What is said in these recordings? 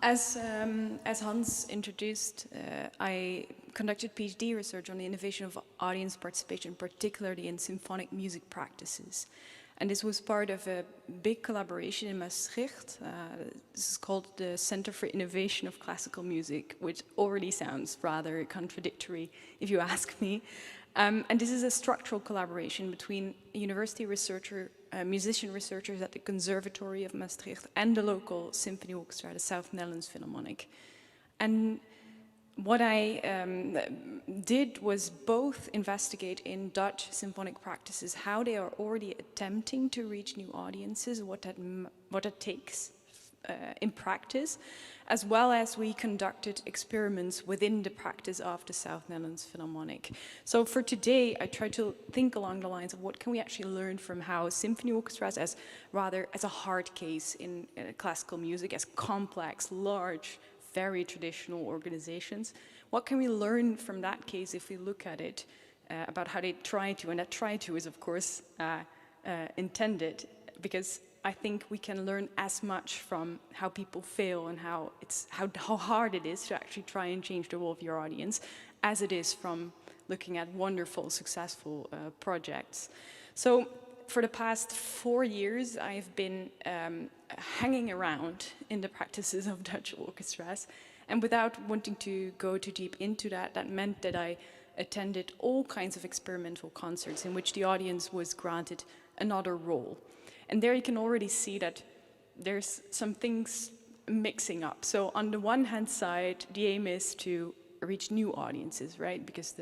As Hans introduced, I conducted PhD research on the innovation of audience participation, particularly in symphonic music practices. And this was part of a big collaboration in Maastricht. This is called the Center for Innovation of Classical Music, which already sounds rather contradictory if you ask me. And this is a structural collaboration between university musician researchers at the Conservatory of Maastricht and the local symphony orchestra, the South Netherlands Philharmonic. And what I did was both investigate in Dutch symphonic practices how they are already attempting to reach new audiences, what that takes in practice, as well as we conducted experiments within the practice of the South Netherlands Philharmonic. So for today, I try to think along the lines of what can we actually learn from how symphony orchestras, as a hard case in classical music, as complex, large, very traditional organizations. What can we learn from that case if we look at it about how they try to, and that try to is of course intended, because I think we can learn as much from how people fail and how hard it is to actually try and change the role of your audience as it is from looking at wonderful, successful projects. So for the past 4 years, I've been hanging around in the practices of Dutch orchestras. And without wanting to go too deep into that, that meant that I attended all kinds of experimental concerts in which the audience was granted another role. And there you can already see that there's some things mixing up. So on the one hand side, the aim is to reach new audiences, right? Because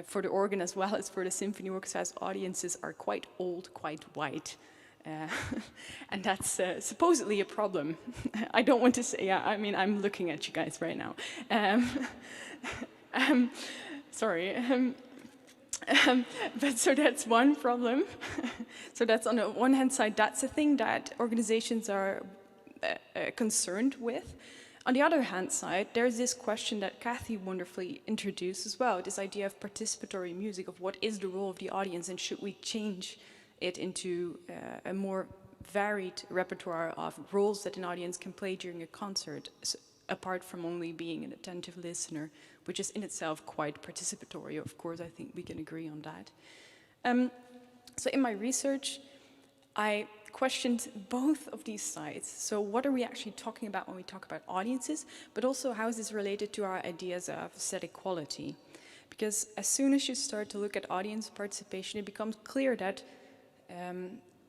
for the organ as well as for the symphony orchestras, audiences are quite old, quite white. And that's supposedly a problem. I don't want to say, yeah, I mean, I'm looking at you guys right now. Sorry. But so that's one problem. So that's on the one hand side, that's a thing that organizations are concerned with. On the other hand side, there's this question that Kathy wonderfully introduced as well, this idea of participatory music, of what is the role of the audience and should we change it into a more varied repertoire of roles that an audience can play during a concert, apart from only being an attentive listener, which is in itself quite participatory. Of course, I think we can agree on that. So in my research, I questioned both of these sides. So what are we actually talking about when we talk about audiences, but also how is this related to our ideas of aesthetic quality? Because as soon as you start to look at audience participation, it becomes clear that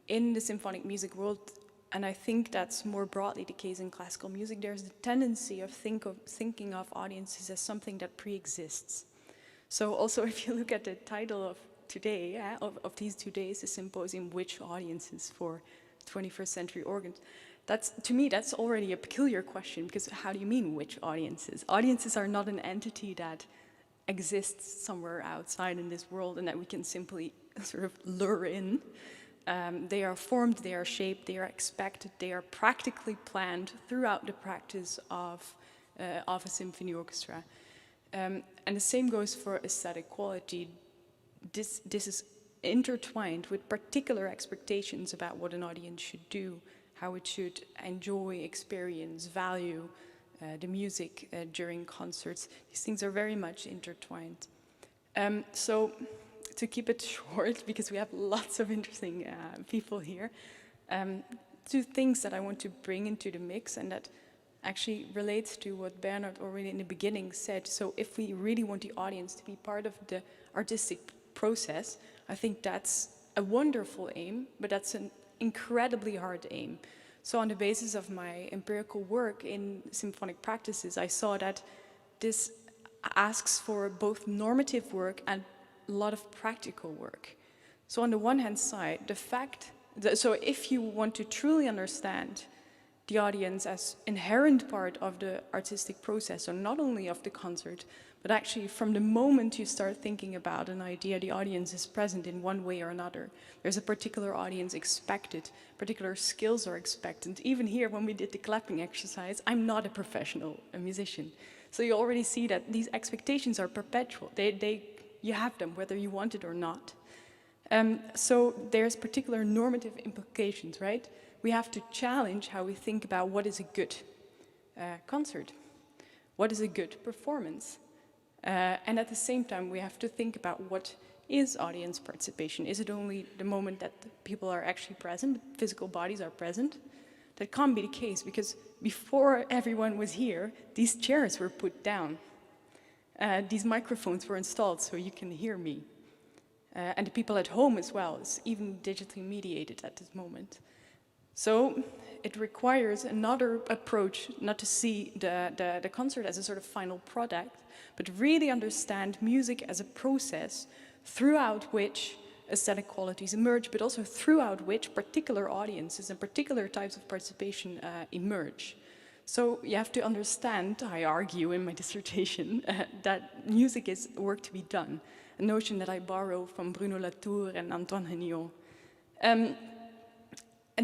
in the symphonic music world, and I think that's more broadly the case in classical music, there's the tendency of thinking of audiences as something that pre-exists. So also if you look at the title of today, of these 2 days, the symposium, Which Audiences for 21st Century Organs, to me, that's already a peculiar question, because how do you mean which audiences? Audiences are not an entity that exists somewhere outside in this world and that we can simply sort of lure in. They are formed, they are shaped, they are expected, they are practically planned throughout the practice of a symphony orchestra. And the same goes for aesthetic quality. This is intertwined with particular expectations about what an audience should do, how it should enjoy, experience, value the music during concerts. These things are very much intertwined. So to keep it short, because we have lots of interesting people here, 2 things that I want to bring into the mix, and that actually relates to what Bernard already in the beginning said. So if we really want the audience to be part of the artistic process, I think that's a wonderful aim, but that's an incredibly hard aim. So on the basis of my empirical work in symphonic practices, I saw that this asks for both normative work and a lot of practical work. So on the one hand side, so if you want to truly understand the audience as inherent part of the artistic process, so not only of the concert, but actually from the moment you start thinking about an idea, the audience is present in one way or another. There's a particular audience expected, particular skills are expected. Even here, when we did the clapping exercise, I'm not a professional musician. So you already see that these expectations are perpetual. You have them, whether you want it or not. So there's particular normative implications, right? We have to challenge how we think about what is a good concert? What is a good performance? And at the same time, we have to think about what is audience participation. Is it only the moment that people are actually present, physical bodies are present? That can't be the case, because before everyone was here, these chairs were put down. These microphones were installed so you can hear me. And the people at home as well, it's even digitally mediated at this moment. So it requires another approach, not to see the concert as a sort of final product, but really understand music as a process throughout which aesthetic qualities emerge, but also throughout which particular audiences and particular types of participation emerge. So you have to understand, I argue in my dissertation, that music is work to be done, a notion that I borrow from Bruno Latour and Antoine Regnault. And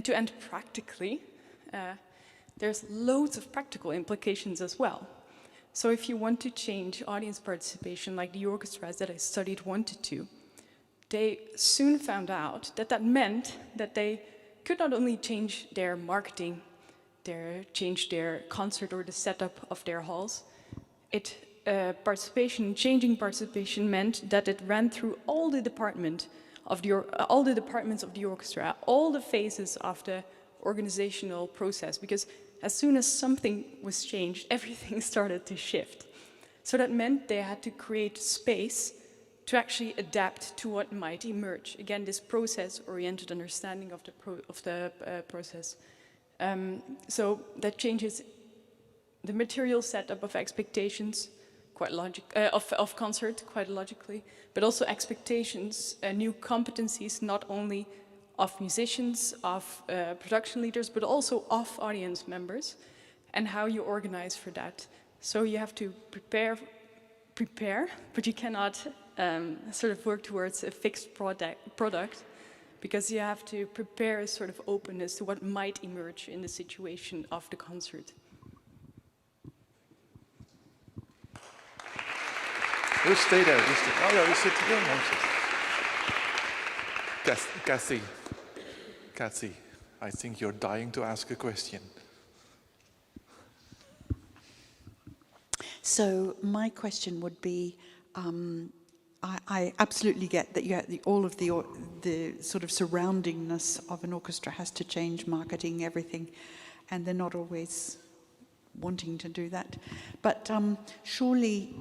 to end practically, there's loads of practical implications as well. So if you want to change audience participation, like the orchestras that I studied wanted to, they soon found out that that meant that they could not only change their marketing, change their concert or the setup of their halls. Changing participation meant that it ran through all the departments of the orchestra, all the phases of the organizational process, because as soon as something was changed, everything started to shift. So that meant they had to create space to actually adapt to what might emerge. Again, this process-oriented understanding of the process. So that changes the material setup of expectations, of concert, quite logically, but also expectations, new competencies, not only of musicians, of production leaders, but also of audience members, and how you organize for that. So you have to prepare, but you cannot sort of work towards a fixed product, because you have to prepare a sort of openness to what might emerge in the situation of the concert. You stay there. Oh, yeah, you sit here. No, sit. Kathy, I think you're dying to ask a question. So my question would be, I absolutely get that you have all of the sort of surroundingness of an orchestra has to change, marketing, everything, and they're not always wanting to do that. But surely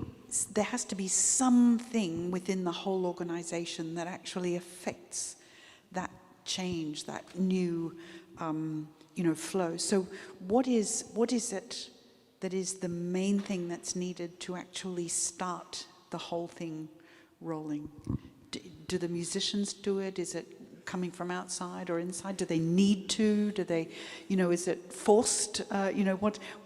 there has to be something within the whole organization that actually affects that change, that new, flow. So what is it that is the main thing that's needed to actually start the whole thing rolling? Do the musicians do it? Is it coming from outside or inside? Do they need to? Do they, is it forced?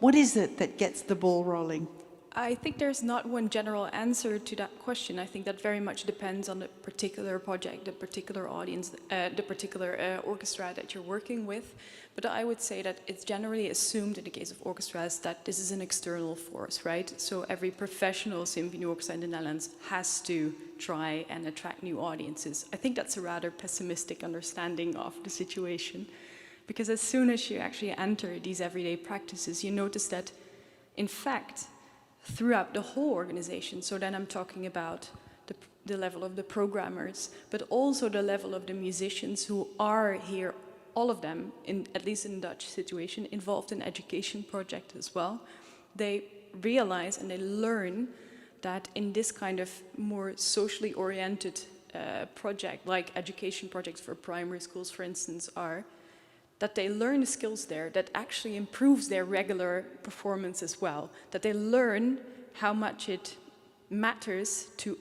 What is it that gets the ball rolling? I think there's not one general answer to that question. I think that very much depends on the particular project, the particular audience, the particular orchestra that you're working with. But I would say that it's generally assumed in the case of orchestras that this is an external force, right? So every professional symphony orchestra in the Netherlands has to try and attract new audiences. I think that's a rather pessimistic understanding of the situation, because as soon as you actually enter these everyday practices, you notice that, in fact, throughout the whole organization, so then I'm talking about the level of the programmers, but also the level of the musicians who are here, all of them, at least in the Dutch situation, involved in education project as well. They realize and they learn that in this kind of more socially oriented project, like education projects for primary schools, for instance, are, that they learn the skills there that actually improves their regular performance as well, that they learn how much it matters to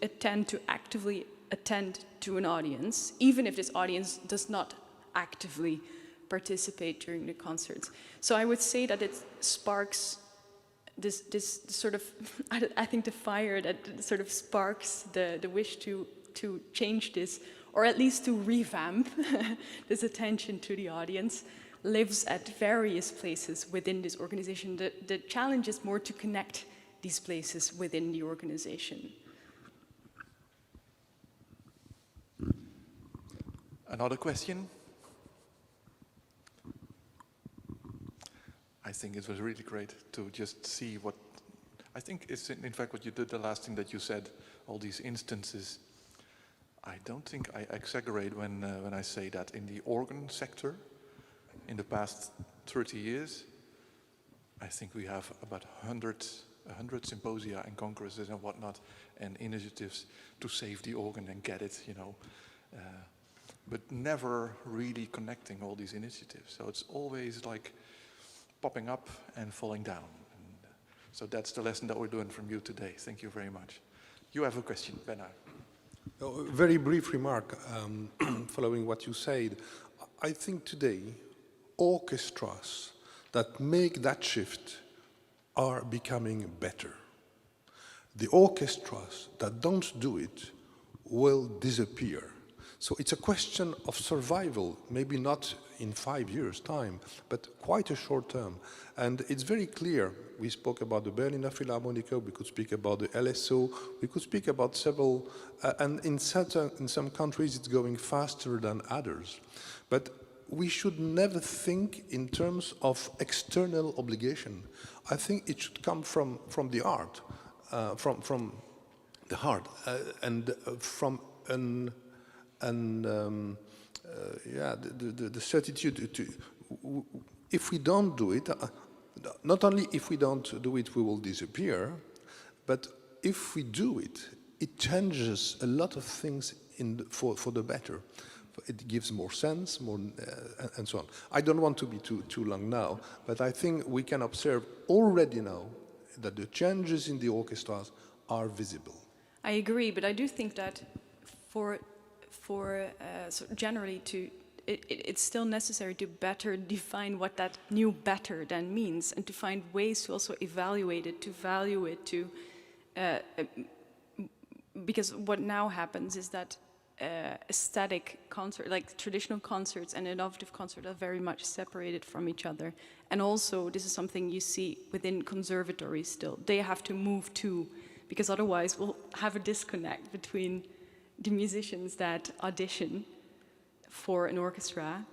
actively attend to an audience, even if this audience does not actively participate during the concerts. So I would say that it sparks this sort of, I think the fire that sort of sparks the wish to change this, or at least to revamp this attention to the audience, lives at various places within this organization. The challenge is more to connect these places within the organization. Another question? I think it was really great to just see what, I think it's in fact what you did, the last thing that you said, all these instances. I don't think I exaggerate when I say that in the organ sector, in the past 30 years, I think we have about 100 symposia and congresses and whatnot, and initiatives to save the organ and get it, you know. But never really connecting all these initiatives. So it's always like popping up and falling down. And so that's the lesson that we're doing from you today. Thank you very much. You have a question, Bernard. A very brief remark following what you said. I think today orchestras that make that shift are becoming better. The orchestras that don't do it will disappear. So it's a question of survival, maybe not in 5 years' time, but quite a short term. And it's very clear. We spoke about the Berliner Philharmoniker, we could speak about the LSO, we could speak about several, and in some countries it's going faster than others. But we should never think in terms of external obligation. I think it should come from the art, from the heart, and from the certitude to, if we don't do it, not only if we don't do it we will disappear, but if we do it, it changes a lot of things for the better. It gives more sense, more, and so on. I don't want to be too long now, but I think we can observe already now that the changes in the orchestras are visible. I agree, but I do think that so generally it's still necessary to better define what that new better then means, and to find ways to also evaluate it, to value it, because what now happens is that aesthetic concert, like traditional concerts and innovative concerts, are very much separated from each other. And also, this is something you see within conservatories still. They have to move too, because otherwise we'll have a disconnect between the musicians that audition for an orchestra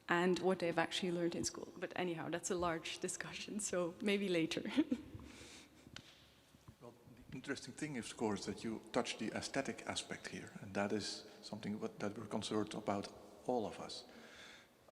and what they've actually learned in school. But anyhow, that's a large discussion, so maybe later. Well, the interesting thing is, of course, that you touch the aesthetic aspect here, and that is something that we're concerned about, all of us.